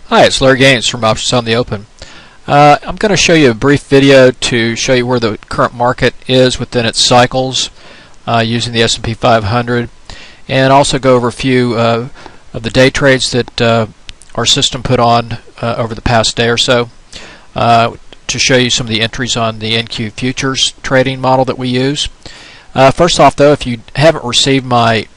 Hi, it's Larry Gaines from Options on the Open. I'm going to show you a brief video to show you where the current market is within its cycles using the S&P 500, and also go over a few of the day trades that our system put on over the past day or so to show you some of the entries on the NQ futures trading model that we use. First off, though, if you haven't received my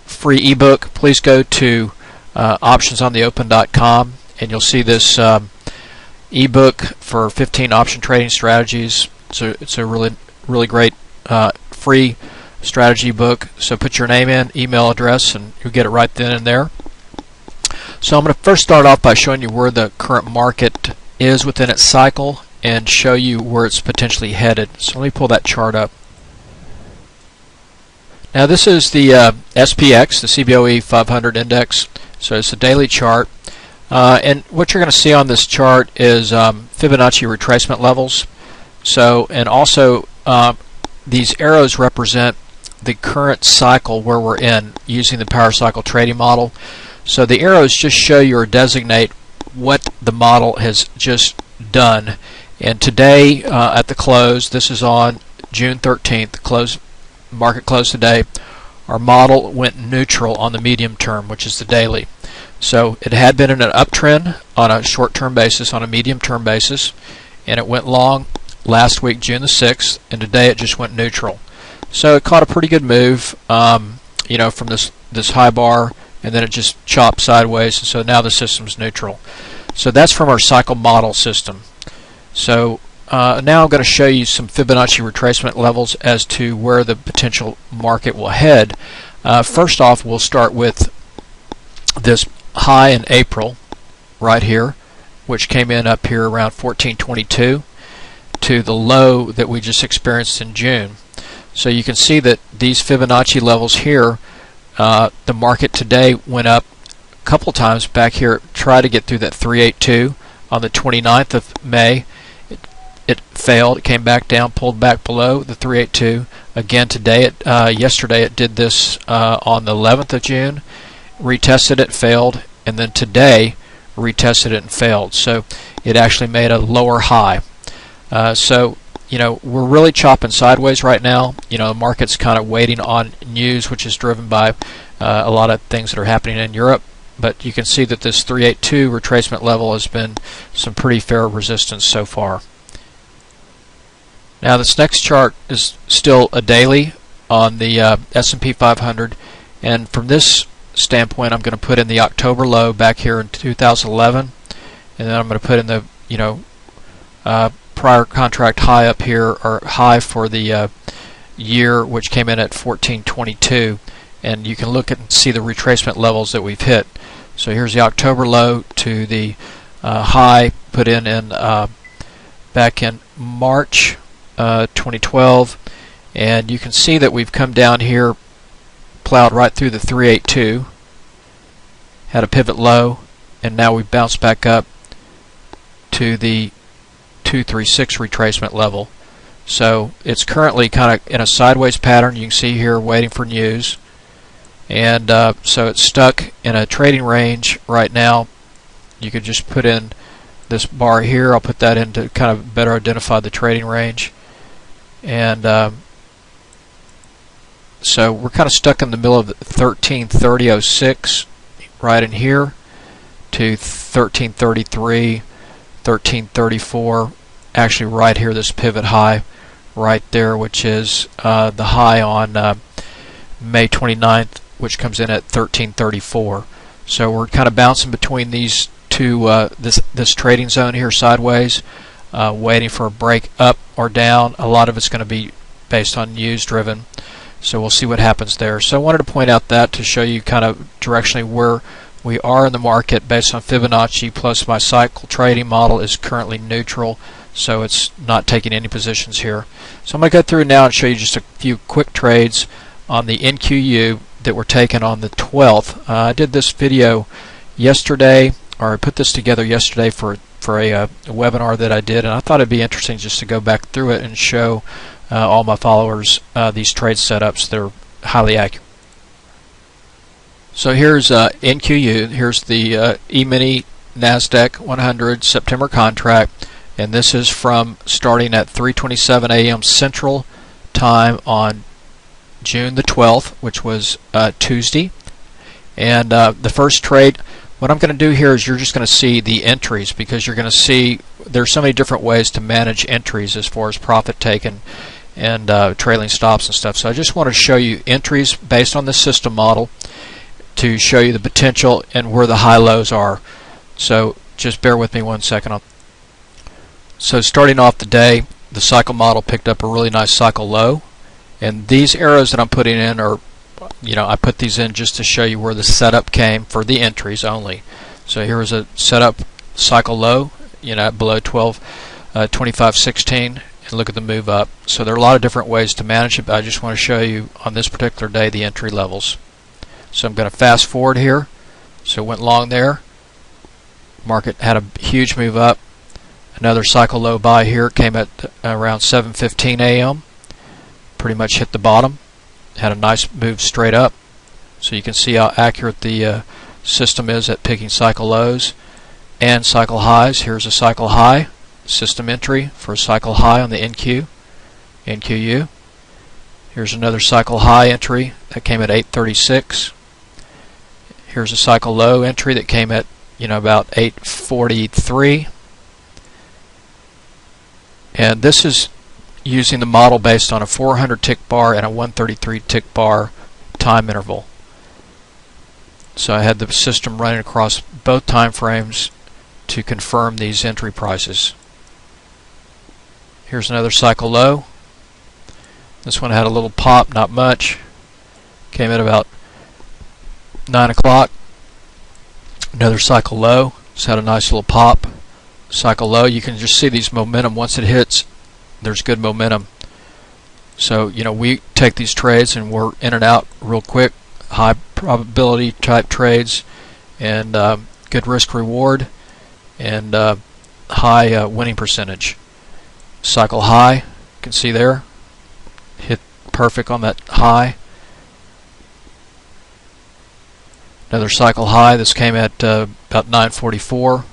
free ebook, please go to optionsontheopen.com and you'll see this ebook for 15 option trading strategies. It's a really great free strategy book. So put your name in, email address, and you'll get it right then and there. So I'm going to first start off by showing you where the current market is within its cycle and show you where it's potentially headed. So let me pull that chart up. Now this is the SPX, the CBOE 500 index. So it's a daily chart. And what you're going to see on this chart is Fibonacci retracement levels. So, and also these arrows represent the current cycle where we're in using the power cycle trading model. So the arrows just show you or designate what the model has just done. And today at the close, this is on June 13th, market close today, our model went neutral on the medium term, which is the daily. So it had been in an uptrend on a short-term basis, on a medium-term basis, and it went long last week, June the 6th, and today it just went neutral. So it caught a pretty good move, you know, from this high bar, and then it just chopped sideways, and so now the system's neutral. So that's from our cycle model system. So now I'm going to show you some Fibonacci retracement levels as to where the potential market will head. First off, we'll start with this high in April right here, which came in up here around 1422 to the low that we just experienced in June. So you can see that these Fibonacci levels here, the market today went up a couple times back here, tried to get through that 382 on the 29th of May. It failed. It came back down, pulled back below the 382 again today. Yesterday it did this on the 11th of June, retested it, failed, and then today retested it and failed. So it actually made a lower high. So you know, we're really chopping sideways right now. You know, the market's kind of waiting on news, which is driven by a lot of things that are happening in Europe. But you can see that this 382 retracement level has been some pretty fair resistance so far. Now this next chart is still a daily on the S&P 500, and from this standpoint I'm going to put in the October low back here in 2011, and then I'm going to put in the prior contract high up here, or high for the year, which came in at 1422, and you can look at and see the retracement levels that we've hit. So here's the October low to the high put in back in March 2012, and you can see that we've come down here, plowed right through the 382, had a pivot low, and now we've bounced back up to the 236 retracement level. So it's currently kind of in a sideways pattern. You can see here waiting for news, and so it's stuck in a trading range right now. You could just put in this bar here. I'll put that in to kind of better identify the trading range. And so we're kind of stuck in the middle of 1330.06 right in here to 1333, 1334, actually right here, this pivot high right there, which is the high on May 29th, which comes in at 1334. So we're kind of bouncing between these two, this trading zone here sideways, waiting for a break up or down. A lot of it's going to be based on news driven, so we'll see what happens there. So I wanted to point out that to show you kind of directionally where we are in the market based on Fibonacci, plus my cycle trading model is currently neutral, so it's not taking any positions here. So I'm going to go through now and show you just a few quick trades on the NQU that were taken on the 12th. I did this video yesterday, or I put this together yesterday for a webinar that I did, and I thought it'd be interesting just to go back through it and show all my followers these trade setups. They're highly accurate. So here's NQU. Here's the E-mini NASDAQ 100 September contract, and this is from starting at 3:27 a.m. Central Time on June the 12th, which was Tuesday. And the first trade, what I'm going to do here is you're just going to see the entries, because you're going to see there's so many different ways to manage entries as far as profit taken and trailing stops and stuff. So I just want to show you entries based on the system model to show you the potential and where the high lows are. So just bear with me 1 second. So starting off the day, the cycle model picked up a really nice cycle low, and these arrows that I'm putting in are, I put these in just to show you where the setup came for the entries only. So here is a setup cycle low, below 25.16, and look at the move up. So there are a lot of different ways to manage it, but I just want to show you on this particular day the entry levels. So I'm going to fast forward here. So it went long there. Market had a huge move up. Another cycle low buy here, came at around 7:15 a.m. Pretty much hit the bottom. Had a nice move straight up. So you can see how accurate the system is at picking cycle lows and cycle highs. Here's a cycle high, system entry for a cycle high on the NQU. Here's another cycle high entry that came at 8:36. Here's a cycle low entry that came at about 8:43. And this is using the model based on a 400 tick bar and a 133 tick bar time interval. So I had the system running across both time frames to confirm these entry prices. Here's another cycle low. This one had a little pop, not much. Came at about 9 o'clock. Another cycle low. It's had a nice little pop. Cycle low. You can just see these momentum. Once it hits, there's good momentum. So we take these trades and we're in and out real quick. High probability type trades, and good risk reward, and high winning percentage. Cycle high, you can see there, hit perfect on that high. Another cycle high. This came at about 9:44.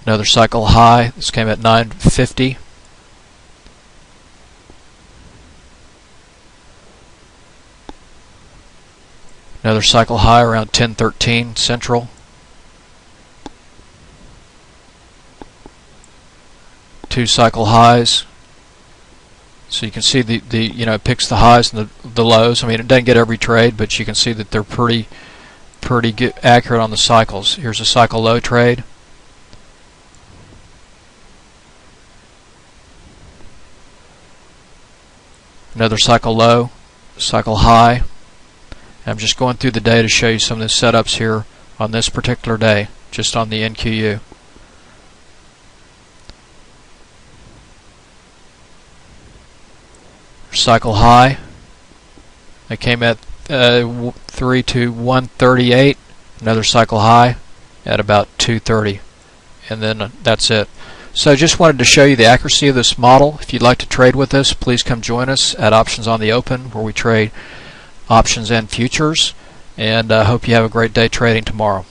Another cycle high. This came at 9:50. Another cycle high around 10:13 Central. Two cycle highs. So you can see the it picks the highs and the lows. I mean, it doesn't get every trade, but you can see that they're pretty good, accurate on the cycles. Here's a cycle low trade. Another cycle low, cycle high. I'm just going through the day to show you some of the setups here on this particular day, just on the NQU. Cycle high. It came at 3 to 138. Another cycle high at about 230, and then that's it. So I just wanted to show you the accuracy of this model. If you'd like to trade with us, please come join us at Options on the Open, where we trade options and futures. And I hope you have a great day trading tomorrow.